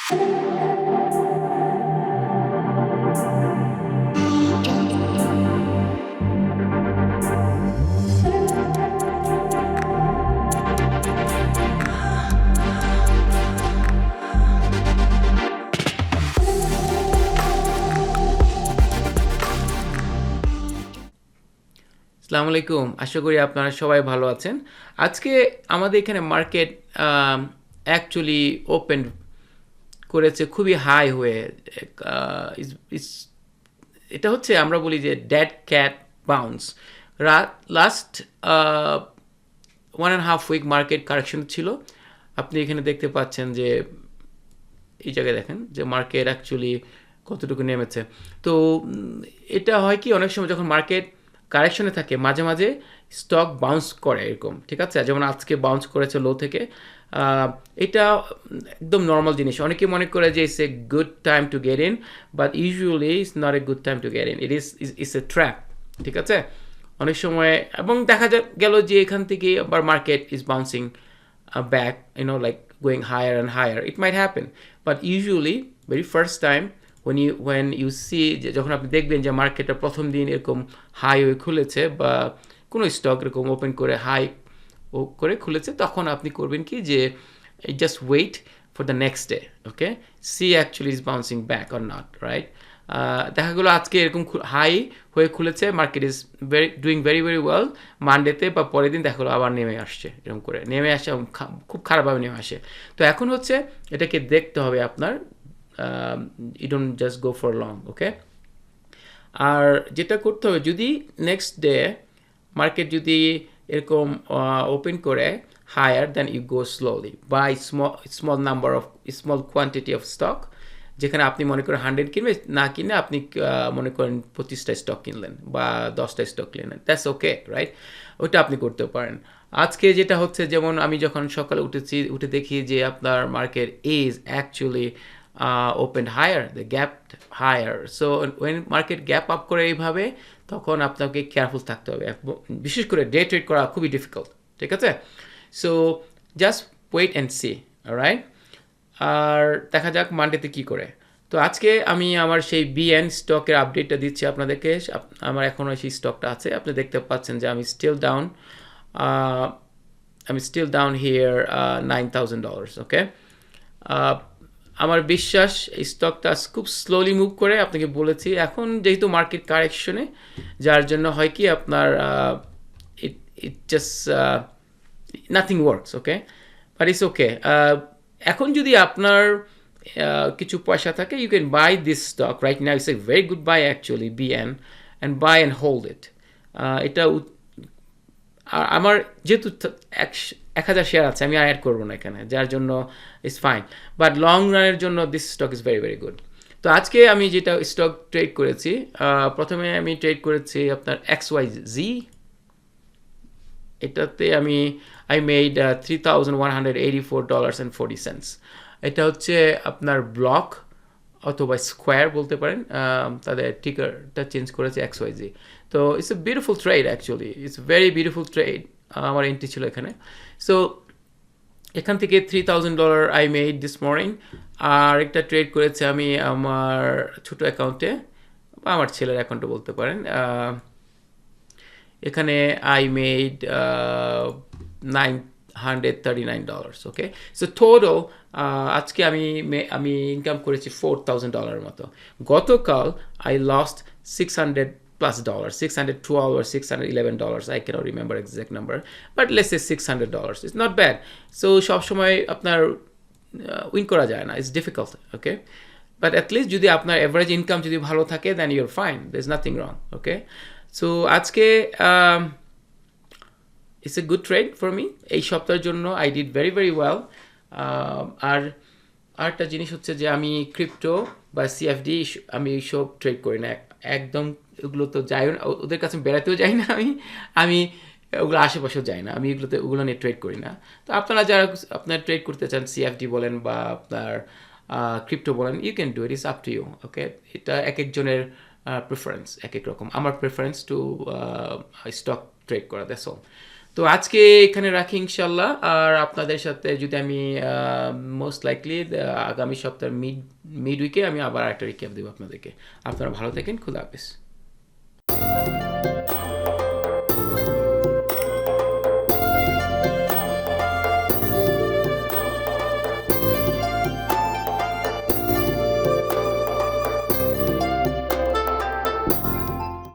আসসালামু আলাইকুম, আশা করি আপনারা সবাই ভালো আছেন। আজকে আমাদের এখানে মার্কেট অ্যাকচুয়ালি ওপেন করেছে খুবই হাই হয়ে। এটা হচ্ছে আমরা বলি যে dead cat bounce. Last 1.5 week market correction ছিল। আপনি এখানে দেখতে পাচ্ছেন যে এই জায়গায় দেখেন যে মার্কেট অ্যাকচুয়ালি কতটুকু নেমেছে। তো এটা হয় কি, অনেক সময় যখন মার্কেট কারেকশনে থাকে মাঝে মাঝে স্টক বাউন্স করে এরকম, ঠিক আছে? যেমন আজকে বাউন্স করেছে লো থেকে। এটা একদম নর্মাল জিনিস। অনেকে মনে করে যে it's a good time to get in, but usually it's not a good time to get in, it's a trap, ঠিক আছে? অনেক সময় এবং দেখা গেল যে এখান থেকে আবার market is bouncing back, like going higher and higher. It might happen, but usually very first time when you see যখন আপনি দেখবেন যে মার্কেটের প্রথম দিন এরকম হাই হয়ে খুলেছে বা কোনো স্টক এরকম ওপেন করে হাই করে খুলেছে, তখন আপনি করবেন কি যে just wait for the next day, okay, see actually is bouncing back or not, right? দেখা গেলো আজকে এরকম হাই হয়ে খুলেছে, market is doing very very well. মানডেতে বা পরের দিন দেখা গেলো আবার নেমে আসছে, এরকম করে নেমে আসে, খুব খারাপভাবে নেমে আসে। তো এখন হচ্ছে এটাকে দেখতে হবে আপনার, you don't just go for long, okay? আর যেটা করতে হবে, যদি নেক্সট ডে মার্কেট যদি এরকম ওপেন করে higher, then you go slowly buy small number of small quantity of stock. যেখানে আপনি মনে করেন 100 কিনবে, না কিনে আপনি মনে করেন 25টা স্টক কিনলেন বা 10টা স্টক কিনলেন, দ্যাটস ওকে, রাইট? ওইটা আপনি করতে পারেন। আজকে যেটা হচ্ছে, যেমন আমি যখন সকালে উঠে দেখি যে আপনার market is actually opened higher, the gap higher. So when market gap up করে এইভাবে, তখন আপনাকে কেয়ারফুল থাকতে হবে। বিশেষ করে ডে ট্রেড করা খুবই ডিফিকাল্ট, ঠিক আছে? So just wait and see, alright? আর দেখা যাক মানডেতে কি করে। তো আজকে আমি আমার সেই বিএন স্টকের আপডেটটা দিচ্ছি আপনাদেরকে। আমার এখনও সেই স্টকটা আছে, আপনি দেখতে পাচ্ছেন যে আমি স্টিল ডাউন হিয়ার $9,000, ওকে? আমার বিশ্বাস এই স্টকটা খুব স্লোলি মুভ করে, আপনাকে বলেছি। এখন যেহেতু মার্কেট কারেকশনে, যার জন্য হয় কি আপনার it just nothing works, okay? But it's okay. এখন যদি আপনার কিছু পয়সা থাকে, you can buy this stock right now. It's a very good buy actually, বিএন, and buy and hold it. এটা আমার যেহেতু 1000 শেয়ার আছে, আমি আর অ্যাড করবো না এখানে, যার জন্য ইটস ফাইন। বাট লং রানের জন্য this stock is very very good. তো আজকে আমি যেটা স্টক ট্রেড করেছি, প্রথমে আমি ট্রেড করেছি আপনার XYZ। এটাতে আই মেড $3,184.40। এটা হচ্ছে আপনার ব্লক অথবা স্কোয়ার বলতে পারেন, তাদের টিকারটা চেঞ্জ করেছে XYZ। তো it's a beautiful trade, actually it's very beautiful trade. আমার এন্ট্রি ছিল এখানে। সো এখান থেকে $3,000 আই মেড দিস মর্নিং। আর একটা ট্রেড করেছি আমি আমার ছোটো অ্যাকাউন্টে বা আমার ছেলের অ্যাকাউন্টে বলতে পারেন। এখানে I made $939, okay? So total আজকে আমি ইনকাম করেছি $4,000 মতো। গতকাল I lost $600+, $612 or $611, I cannot remember exact number, but let's say $600. It's not bad. So সবসময় আপনার উইন করা যায় না, it's difficult, okay? But at least যদি আপনার অ্যাভারেজ ইনকাম যদি ভালো থাকে, then you're fine, there's nothing wrong, okay? So আজকে it's a good trade for me এই সপ্তাহের জন্য। I did very very well. আর আরেকটা জিনিস হচ্ছে যে আমি ক্রিপ্টো বা CFD আমি এইসব ট্রেড করি না একদম। ওগুলো তো যাই না, ওদের কাছে বেড়াতেও যাই না, আমি ওগুলো আশেপাশেও যাই না, আমি ওগুলো নিয়ে ট্রেড করি না। তো আপনারা যারা আপনার ট্রেড করতে চান, CFD বলেন বা আপনার ক্রিপ্টো বলেন, you can do it, it's up to you, okay? এটা এক একজনের প্রেফারেন্স এক এক রকম। আমার প্রেফারেন্স টু স্টক ট্রেড করা, দ্যাটস অল। তো আজকে এখানে রাখি ইনশাল্লাহ। আর আপনাদের সাথে যদি আমি মোস্ট লাইকলি আগামী সপ্তাহের মিড উইকে আমি আবার একটা রিক্যাপ দেবো আপনাদেরকে। আপনারা ভালো থাকেন, খুদা হাফেজ।